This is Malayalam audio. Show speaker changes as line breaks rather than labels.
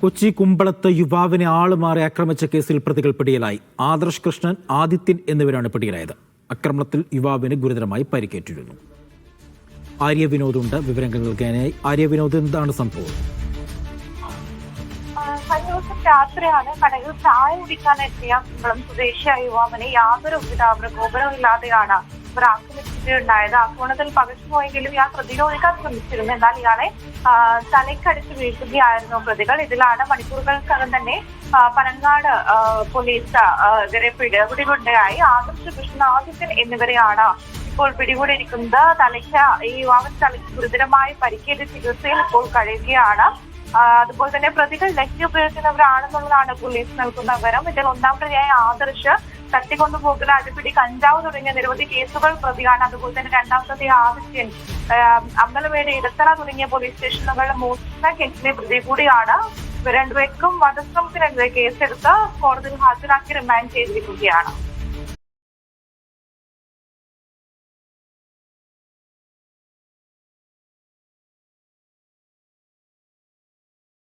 കൊച്ചി കുമ്പളത്ത് യുവാവിനെ ആളുമാറി ആക്രമിച്ച കേസിൽ പ്രതികൾ പിടിയിലായി. ആദർശ് കൃഷ്ണൻ, ആദിത്യൻ എന്നിവരാണ് പിടിയിലായത്. ആക്രമണത്തിൽ യുവാവിന് ഗുരുതരമായി പരിക്കേറ്റിരുന്നു. ആര്യ വിനോദ് ഉണ്ട് വിവരങ്ങൾ നൽകാനായി. ആര്യ വിനോദ്, എന്താണ് സംഭവം?
കഴിഞ്ഞ ദിവസം രാത്രിയാണ് കടയിൽ ചായ കുടിക്കാനെത്തിയ കുമ്പളം സ്വദേശിയായ യുവാവിനെ യാതൊരു പ്രകോപനവും ഇല്ലാതെയാണ് ഇവർ ആക്രമിച്ചിട്ടുണ്ടായത്. ആക്രമണത്തിൽ പകച്ചുപോയെങ്കിലും ഇയാൾ പ്രതിരോധിക്കാൻ ശ്രമിച്ചിരുന്നു. എന്നാൽ ഇയാളെ തലയ്ക്കടിച്ച് വീഴ്ത്തുകയായിരുന്നു പ്രതികൾ. ഇതിലാണ് മണിക്കൂറുകൾക്കകം തന്നെ പനങ്ങാട് പോലീസ് ഇവരെ പിടികൂടുകയായി. ആദർശ് കൃഷ്ണൻ, ആദിത്യൻ എന്നിവരെയാണ് ഇപ്പോൾ പിടികൂടിയിരിക്കുന്നത്. ഈ യുവാവിന് തലയ്ക്ക് ഗുരുതരമായി പരിക്കേറ്റ ചികിത്സയിൽ ഇപ്പോൾ കഴിയുകയാണ്. അതുപോലെ തന്നെ പ്രതികൾ ലഹരി ഉപയോഗിക്കുന്നവരാണെന്നുള്ളതാണ് പോലീസ് നൽകുന്ന വിവരം. ഇതിൽ ഒന്നാം പ്രതിയായ ആദർശ് തട്ടിക്കൊണ്ടുപോകൽ, അടിപിടി, കഞ്ചാവ് തുടങ്ങിയ നിരവധി കേസുകൾ പ്രതിയാണ്. അതുപോലെ തന്നെ രണ്ടാം പ്രതി ആദിത്യൻ അമ്പലമേട്, ഇടത്തറ തുടങ്ങിയ പോലീസ് സ്റ്റേഷനുകളിൽ മോഷണ കേസിലെ പ്രതി കൂടിയാണ്. രണ്ടുപേർക്കും വധശ്രമത്തിനെതിരെ കേസെടുത്ത് കോടതിയിൽ ഹാജരാക്കി റിമാൻഡ് ചെയ്തിരിക്കുകയാണ്.